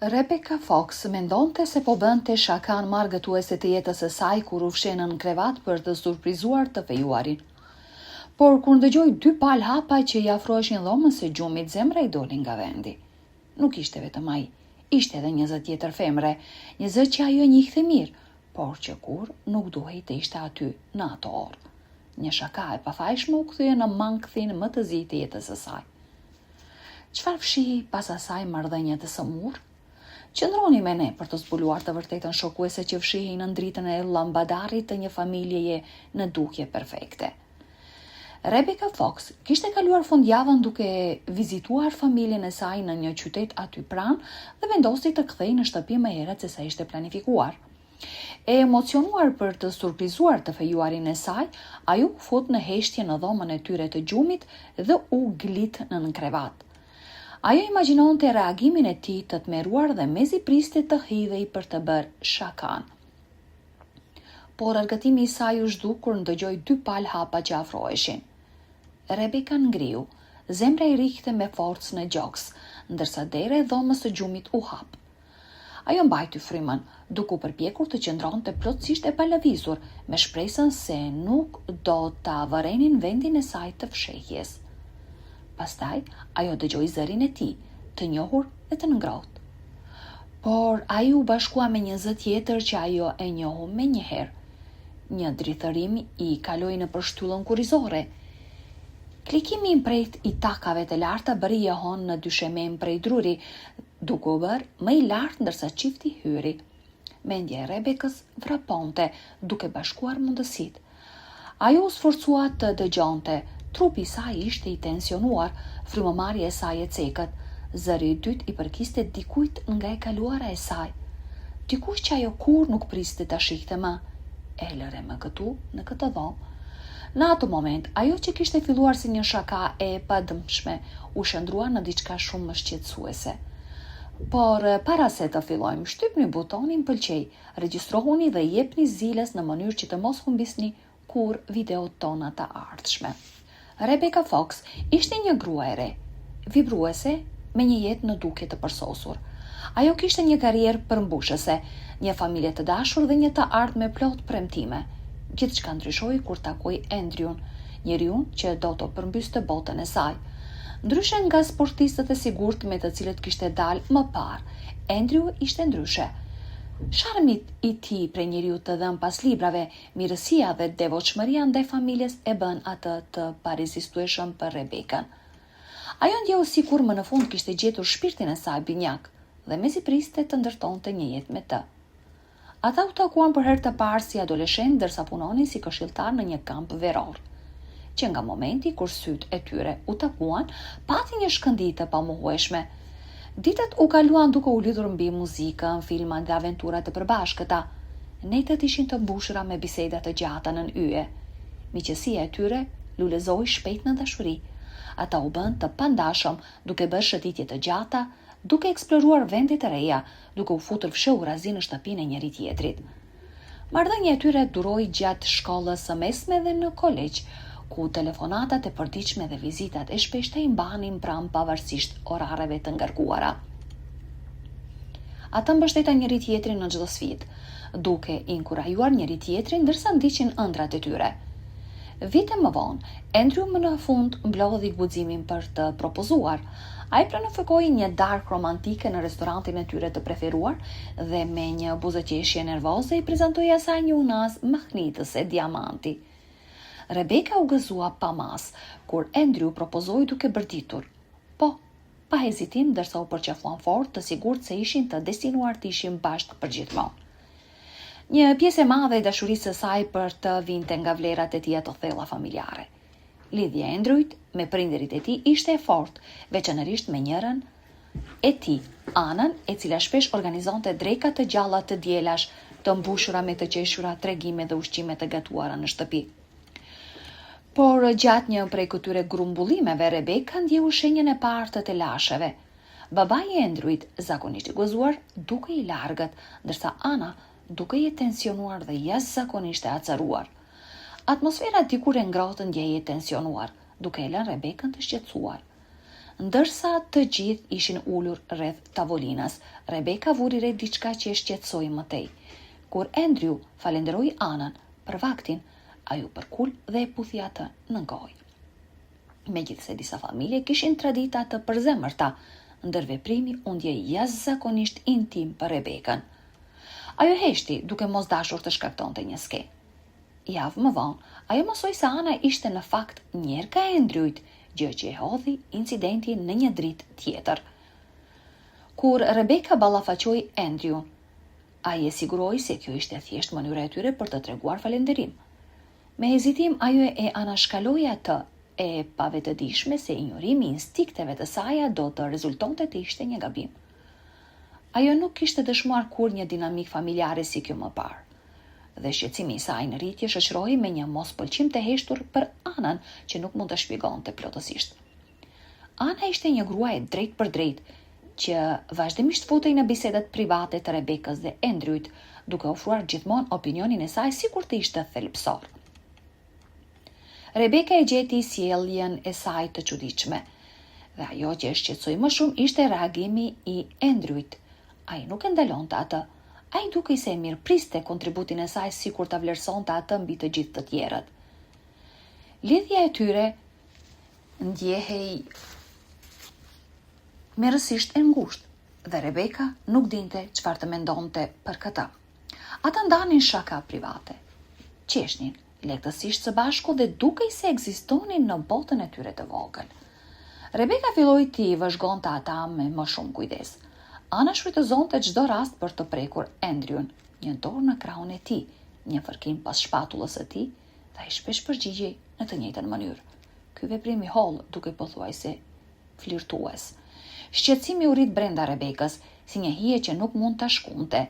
Rebecca Fox mendonte se po bënte shakan marrëgëtuese të jetës së saj kur u fshenën në krevat për të surprizuar të fejuarin. Por kur ndëgjoi dy palë hapa që i afroheshin dhomës së gjumit, zemra i doli nga vendi. Nuk ishte vetëm ai, ishte edhe një zë tjetër femre, një zë që ajo e njihte mirë, por që kur nuk duhej të ishte aty në ato orë. Një shaka e pafajshme u kthye në mangthin më të zi të jetës së saj. Çfarë fshihi pas asaj marrëdhënie të sëmurë? Qëndroni me ne për të zbuluar të vërtetën shokuese që fshihin në dritën e llambadarit të një familjeje në dukje perfekte. Rebecca Fox kishte kaluar fundjavën duke vizituar familjen e saj në një qytet aty pranë dhe vendosi të kthehej në shtëpi më herët se sa ishte planifikuar. E emocionuar për të surprizuar të fejuarin e saj, ajo u fut në heshtje në dhomën e tyre të gjumit dhe u glit në krevat. Ajo imagjinonte reagimin e tij të tmerruar dhe mezi priste të hidhej për të bërë shakan. Por argëtimi i saj u zhdu kur ndëgjoi dy palë hapa që afroheshin. Rebecca ngriu, zemra i rikthte me forcë në gjoks, ndërsa dera e dhomës së gjumit u hap. Ajo mbajti frymën, duke u përpjekur të qëndronte plotësisht e palëvizur, me shpresën se nuk do ta vërenin vendin e saj të fshehjes. Pastaj, ajo dëgjoi zërin e tij, të njohur dhe të ngrohtë. Por ai u bashkua me një zë tjetër që ajo e njohu menjëherë. Një drithërim i kaloi në përshtyllën kurrizore. Klikimi i mprejt i takave të larta bëri jehon në dyshemen prej druri, duke u bërë më i lartë ndërsa çifti hyri. Mendja e Rebekës vraponte, duke bashkuar mundësitë. Ajo u sforcua të dëgjonte. Trupi i saj ishte i tensionuar, frymëmarrja e saj e cekët. Zëri i dytë i përkiste dikujt nga e kaluara e saj. Dikush që ajo kur nuk priste ta shihte më. E lëre më këtu, në këtë dhomë. Në atë moment, ajo që kishte filluar si një shaka e padëmshme, u shndrua në diçka shumë më shqetësuese. Por para se të fillojmë, shtypni butonin pëlqej, regjistrohuni dhe jepni ziles në mënyrë që të mos humbisni kur videot tona të ardhshme. Rebecca Fox ishte një grua e re, vibruese me një jetë në dukje të përsosur. Ajo kishte një karrierë përmbushëse, një familje të dashur dhe një të ardhme plot premtime. Gjithçka ndryshoi kur takoi Andrewn, njeriu që do të përmbyste botën e saj. Ndryshe nga sportistët e sigurt me të cilët kishte dalë më parë, Andrew ishte ndryshe. Sharmit i tij prej njeriu të dhënë pas librave, mirësia dhe devotshmëria ndaj familjes e bën atë të parezistueshëm për Rebekën. Ajo ndjeu sikur më në fund kishte gjetur shpirtin e saj binjak dhe mezi priste të ndërtonte një jetë me të. Ata u takuan për herë të parë si adoleshent ndërsa punonin si këshilltar në një kamp veror. Që nga momenti kur sytë e tyre u takuan, pati një shkëndijë të pamohueshme. Ditët u kaluan duke u lidhur mbi muzikën, filma dhe aventura të përbashkëta. Netët ishin të mbushura me biseda të gjata nën yje. Miqësia e tyre lulezoi shpejt në dashuri. Ata u bën të pandashëm, duke bërë shëtitje të gjata, duke eksploruar vende të reja, duke u futur fshehurazi në shtëpinë e njëri tjetrit. Marrëdhënia e tyre duroi gjatë shkollës së mesme dhe në kolegj, ku telefonatat e përditshme dhe vizitat e shpeshta i mbanin pranë pavarësisht orareve të ngarkuara. Ata mbështeta njëri tjetrin në çdo sfidë, duke inkurajuar njëri tjetrin ndërsa ndiqnin ëndrat e tyre. Vite më vonë, Andrew më në fund mblodhi guximin për të propozuar. Ai planifikoi një darkë romantike në restorantin e tyre të preferuar dhe me një buzëqeshje nervoze i prezantoi asaj një unaz mahnitëse diamanti. Rebecca u gëzua pa mas, kur Andrew propozoi duke bërditur. Po, pa hezitim ndërsa u përqafuan fort të sigurt se ishin të destinuar të ishin bashkë përgjithmonë. Një pjesë e madhe e dashurisë së saj për të vinte nga vlerat e tija të thella familjare. Lidhja e Andrewit me prindërit e tij ishte e fortë, veçanërisht me njërën e tij, Anën, e cila shpesh organizonte dreka të gjalla të dielash, të mbushura me të qeshura, tregime dhe ushqime të gatuara në shtëpi. Por gjatë një prej këtyre grumbullimeve, Rebecca ndjeu shenjën e parë të telasheve. Babai i Andrewit, zakonisht i gëzuar, duke i largët, ndërsa Ana duke i tensionuar dhe jashtëzakonisht e acaruar. Atmosfera dikur e ngrohtë ndjehej e tensionuar, duke e lënë Rebekën të shqetësuar. Ndërsa të gjithë ishin ulur rreth tavolinas, Rebeka vuri re diçka që e shqetësoi mëtej. Kur Andrew falenderoi Anën për vaktin, ajo përkul dhe e puthi atë në gojë. Megjithse disa familje kishin tradita të përzemërta, ndër veprimi u ndjej jashtëzakonisht intim për Rebekën. Ajo heshti duke mos dashur të shkaktonte një skenë. Javë më vonë, ajo mësoi se Ana ishte në fakt njerëka e Andrewit, gjë që e hodhi incidentin në një dritë tjetër. Kur Rebeka ballafaqoi Andrew, ai e siguroi se kjo ishte thjesht mënyra e tyre për të treguar falënderim. Me hezitim ajo e anashkaloi atë, e pavetëdijshme se injorimi i instinkteve të saj do të rezultonte të ishte një gabim. Ajo nuk kishte dëshmuar kur një dinamik familjare si kjo më parë, dhe shqetësimi i saj në rritje shoqërohej me një mospëlqim të heshtur për Anën që nuk mund të shpjegonte plotësisht. Ana ishte një gruaj drejt për drejt, që vazhdimisht futej në bisedat private të Rebekës dhe Andrewit, duke ofruar gjithmonë opinionin e saj sikur të ishte thelbësor. Rebeka e gjeti sjelljen e saj të çuditshme, dhe ajo që e shqetësoi më shumë ishte reagimi i Andrewit. Ai nuk e ndalonte atë. Ai dukej se e mirëpriste kontributin e saj sikur ta vlerësonte atë mbi të gjithë të tjerët. Lidhja e tyre ndjehej merrësisht e ngushtë dhe Rebeka nuk dinte çfarë të mendonte për këtë. Ata ndanin shaka private, qeshnin lehtësisht së bashku dhe dukej se ekzistonin në botën e tyre të vogël. Rebeka filloi t'i vëzhgonte ata me më shumë kujdes. Ana shfrytëzonte çdo rast për të prekur Andrewin, një dorë në krahun e tij, një fërkim pas shpatullës së tij, dhe ai shpesh përgjigjej në të njëjtën mënyrë. Ky veprim i holl duke pothuajse flirtues. Shqetësimi u rit brenda Rebekës, si një hije që nuk mund ta shkunte.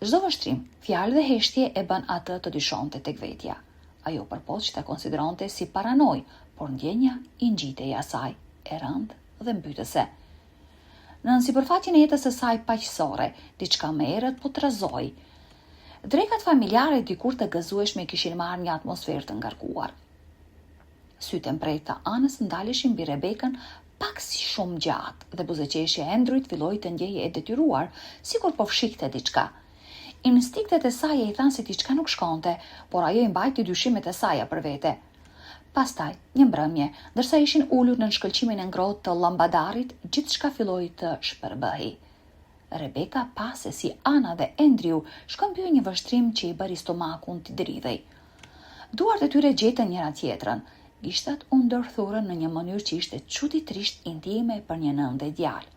Çdo vështrim, fjalë dhe heshtje e bën atë të dyshonte tek vetja. Ajo përpoq ta konsideronte si paranoj, por ndjenja i ngjitej asaj, e rëndë dhe mbytëse. Në sipërfaqen e jetës së saj paqësore, diçka më errët po trazoi. Drekat familjare dikur të gëzueshme kishin marrë një atmosferë të ngarkuar. Sytë e mprejtë të Anës ndaleshin mbi Rebekën pak si shumë gjatë dhe buzëqeshja e Andrewit filloi të ndjehej e detyruar, sikur po fshikte diçka. Instinktet e saj i thanë se diçka nuk shkonte, por ajo i mbajti dyshimet e saj për vete. Pastaj, një mbrëmje, ndërsa ishin ulur në shkëlqimin e ngrohtë të llambadarit, gjithçka filloi të shpërbëhej. Rebeka pa se si Ana dhe Andrew shkëmbyen një vështrim që i bëri stomakun të dridhej. Duart e tyre gjetën njëra tjetrën, gishtat u ndërthurën në një mënyrë që ishte çuditërisht intime për një nënë dhe djalë.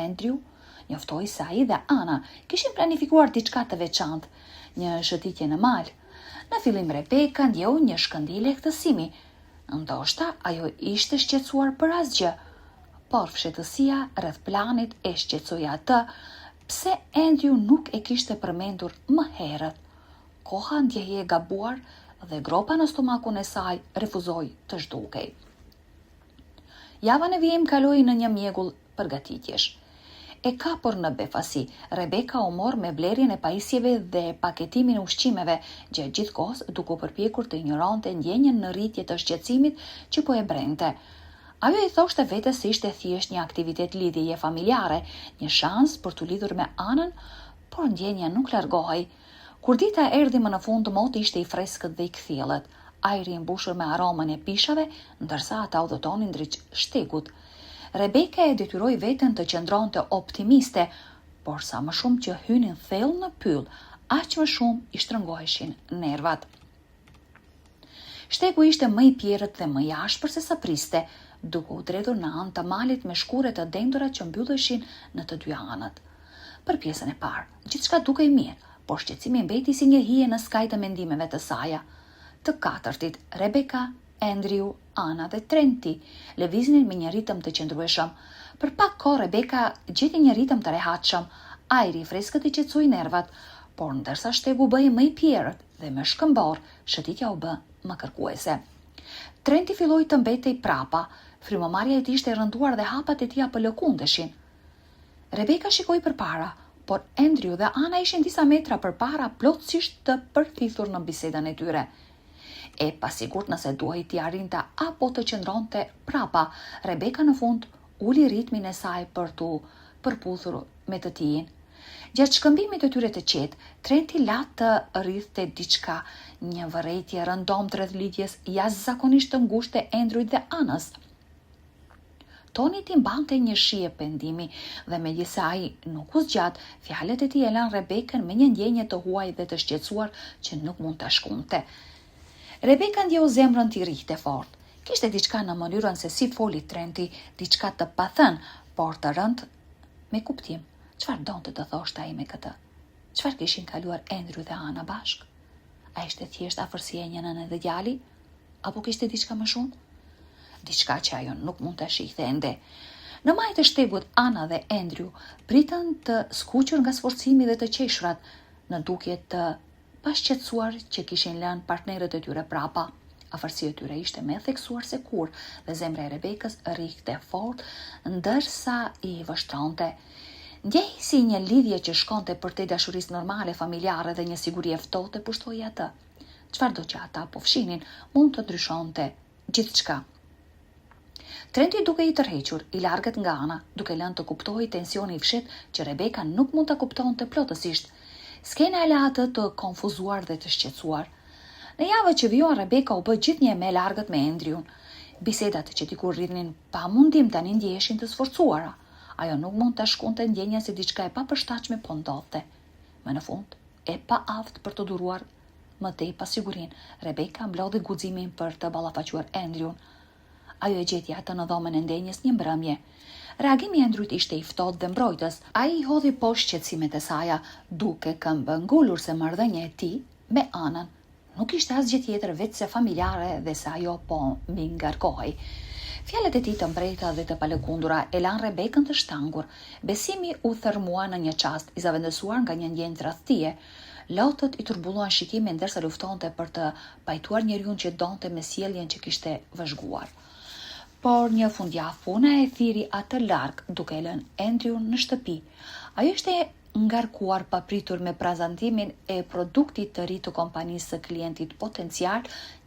Andrew njoftoi se ai dhe Ana kishin planifikuar diçka të veçantë, një shëtitje në mal. Në fillim Rebeka ndjeu një shkëndijë lehtësimi. Ndoshta ajo ishte shqetësuar për asgjë, por fshehtësia rreth planit e shqetësoi atë, pse Andrew nuk e kishte përmendur më herët. Koha ndjehej e gabuar dhe gropa në stomakun e saj refuzoi të zhdukej. Java në vijim kaloi në një mjegull përgatitjesh. E kapur në befasi, Rebeka u mor me blerjen e pajisjeve dhe paketimin e ushqimeve, gjatë gjithë kohës duke u përpjekur të injoronte ndjenjen në rritje të shqetësimit që po e brente. Ajo i thoshte vetes se ishte thjesht një aktivitet lidhjeje familjare, një shans për t'u lidhur me Anën, por ndjenja nuk largohej. Kur dita erdhi më në fund, moti ishte i freskët dhe i kthjellët, ajri i mbushur me aromën e pishave, ndërsa ata udhëtonin drejt shtegut. Rebeka e detyroi veten të qëndronte optimiste, por sa më shumë që hynin thellë në pyll, aq më shumë i shtrëngoheshin nervat. Shtegu ishte më i pjerrët dhe më i ashpër se sa priste, duke u dredhur në anë të malit me shkure të dendura që mbylleshin në të dy anët. Për pjesën e parë, gjithçka dukej mirë, por shqetësimi mbeti si një hije në skaj të mendimeve të saja. Të katërtit, Rebeka, Andrew, Ana dhe Trenti lëviznin me një ritëm të qëndrueshëm. Për pak kohë Rebeka gjeti një ritëm të rehatshëm, ajri i freskët i qetësoi nervat, por ndërsa shtegu bëhej më i pjerrët dhe më shkëmbor, shëtitja u bë më kërkuese. Trenti filloi të mbetej prapa, frymëmarrja e tij ishte rënduar dhe hapat e tij apo lëkundeshin. Rebeka shikoi përpara, por Andrew dhe Ana ishin disa metra përpara, plotësisht të përthithur në bisedën e tyre. E pasigurt nëse duhej t'i arrinte apo të qëndronte prapa, Rebeka në fund uli ritmin e saj për t'u përputhur me të tijin. Gjatë shkëmbimit të tyre të qetë, Trenti la të rrithte diçka, një vërejtje rëndomt rreth lidhjes jashtëzakonisht të ngushtë e Andrewit dhe Anës. Toni ti mbante një shije pendimi dhe megjithse ai nuk u zgjat, fjalët e tij e lanë Rebekën me një ndjenjë të huaj dhe të shqetësuar që nuk mund ta shkunte. Rebeka ndjeu zemrën t'i rrihte fort. Kishte diçka në mënyrën se si foli Trenti, diçka të pathën, por të rënd me kuptim. Çfarë donte të thoshte ai me këtë? Çfarë kishin kaluar Andrew dhe Ana bashk? A ishte thjesht afërsia e një nëne dhe djali? Apo kishte diçka më shumë? Diçka që ajo nuk mund të shihte ende. Në majtë të shtegut, Ana dhe Andrew pritën të skuqur nga sforcimi dhe të qeshurat, në dukje të pashqetësuar që kishin lënë partnerët e tyre prapa. Afërsia e tyre ishte më e theksuar se kur dhe zemra e Rebekës rrihte fort, ndërsa i vështronte. Ndjej si një lidhje që shkonte përtej dashurisë normale, familjare dhe një siguri e ftohtë pushtoi atë. Çfarëdo që ata po fshinin, mund të ndryshonte gjithçka. Trenti duke i tërhequr, i largët nga Ana, duke lënë të kuptojë tensioni i fshehtë që Rebeka nuk mund ta kuptonte plotësisht. Skena e la atë të konfuzuar dhe të shqetësuar. Në javën që vijua, Rebeka u bë gjithnjë më e largët me Andrewun. Bisedat që dikur rrinin pa mundim tani ndjeheshin të sforcuara. Ajo nuk mund ta shkunte ndjenja se diçka e papërshtatshme po ndodhte. Më në fund, e pa aftë për të duruar më tej pasigurinë, Rebeka mblodhi guximin për të ballafaqur Andrewun. Ajo e gjeti atë në dhomën e ndenjës një mbrëmje. Reagimi i Andrewit ishte i ftohtë dhe mbrojtës. Ai i hodhi poshtë qetësimet e saj, duke këmbë ngulur se marrëdhënia e tij me Anën nuk ishte asgjë tjetër veç se familjare dhe se ajo po mbi ngarkohej. Fjalët e tij të mbrejta dhe të palëkundura e lanë Rebekën të shtangur. Besimi u thërmua në një çast, i zavendësuar nga një ndjenjë tradhtie. Lotët i turbulluan shikimin ndërsa luftonte për të pajtuar njeriu që donte me sjelljen që kishte vëzhguar. Por një fundjavë puna e thiri atë larg, duke lënë Andrewun në shtëpi. Ajo ishte ngarkuar papritur me prezantimin e produktit të ri të kompanisë së klientit potencial,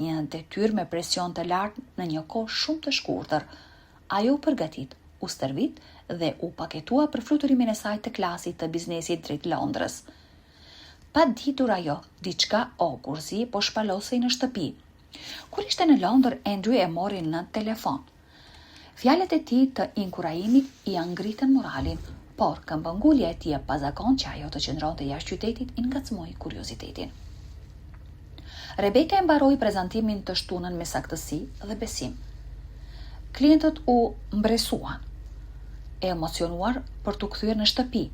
një detyrë me presion të lartë në një kohë shumë të shkurtër. Ajo u përgatit, u stërvit dhe u paketua për fluturimin e saj të klasit të biznesit drejt Londrës. Pa ditur ajo, diçka kurzi po shpalosej në shtëpi. Kur ishte në Londër, Andrew e mori në telefon. Fjalët e tij të inkurajimit i ngritën moralin, por këmbëngulja e tij e pazakon që ajo të qëndronte jashtë qytetit i ngacmoi kuriozitetin. Rebeka e mbaroi prezantimin të shtunën me saktësi dhe besim. Klientët u mbresuan, e emocionuar për t'u kthyer në shtëpi.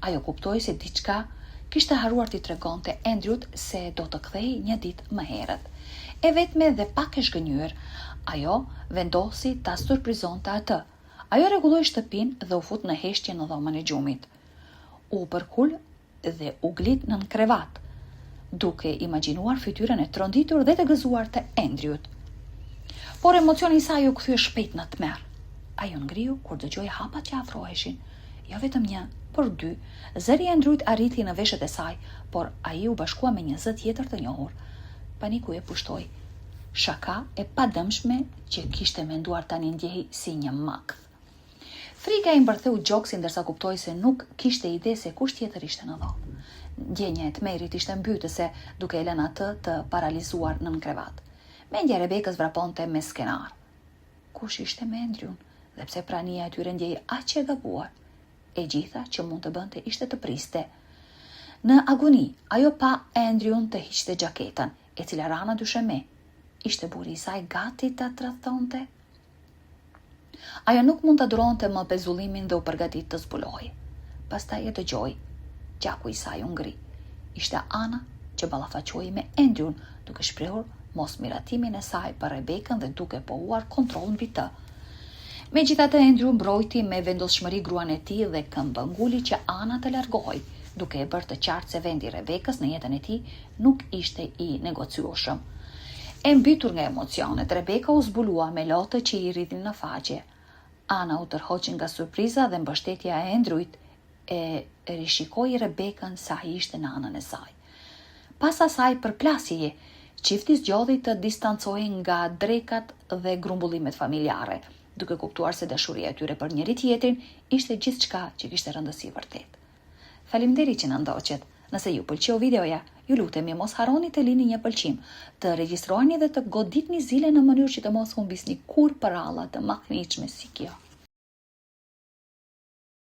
Ajo kuptoi se diçka kishte haruar t'i tregonte Andrewt se do të kthehej një ditë më herët. E vetme dhe pak e zhgënjur, ajo vendosi ta surprizonte atë. Ajo rregulloi shtëpinë dhe u fut në heshtje në dhomën e gjumit. U përkul dhe u glit nën krevat, duke imagjinuar fytyrën e tronditur dhe të gëzuar të Andrewt. Por emocioni i saj u kthye shpejt në tmerr. Ajo ngriu kur dëgjoi hapat që afroheshin. Jo vetëm një, por dy. Zëri i Andrewt arriti në veshët e saj, por ai u bashkua me një zë tjetër të njohur. Paniku e pushtoi. Shaka e padëmshme që kishte menduar tani ndjehej si një makth. Frika i mbërtheu gjoksin ndërsa kuptoi se nuk kishte ide se kush tjetër ishte në dhomë. Ndjenja e tmerrit ishte mbytëse, duke e lënë atë të paralizuar nën krevat. Mendja e Rebekës vraponte me skenar. Kush ishte me Andrewun dhe pse prania e tyre ndjej aq e gabuar? E gjitha që mund të bënte ishte të priste. Në agoni, ajo pa Andrewun të hiqte xhaketën, e cila rana dysheme. Ishte burri i saj gati ta tradhtonte? Ajo nuk mund ta duronte më pezullimin dhe u përgatit të zbulohej. Pastaj e dëgjoi. Gjaku i saj u ngri. Ishte Ana që ballafaqoi me Andrewun, duke shprehur mosmiratimin e saj për Rebekën dhe duke pohuar kontroll mbi të. Megjithatë, Andrew mbrojti me vendosshmëri gruan e tij dhe këmbënguli që Ana të largohej, duke e bërë të qartë se vendi i Rebekës në jetën e tij nuk ishte i negociueshëm. E mbytur nga emocionet, Rebeka u zbulua me lotë që i rritin në faqe. Ana u tërhoqi nga surpriza dhe mbështetja e Andrewit e rishikoi Rebekën sa ai ishte në anën e saj. Pas asaj përplasjeje Çifti zgjodhi të distancohej nga drekat dhe grumbullimet familjare, duke kuptuar se dashuria e tyre për njëri tjetrin ishte gjithçka që kishte rëndësi vërtet. Faleminderit që na ndoqët. Nëse ju pëlqeu videoja, ju lutemi mos harroni të lini një pëlqim, të regjistroheni dhe të goditni zile në mënyrë që të mos humbisni kurrë përralla të makëniqme si kjo.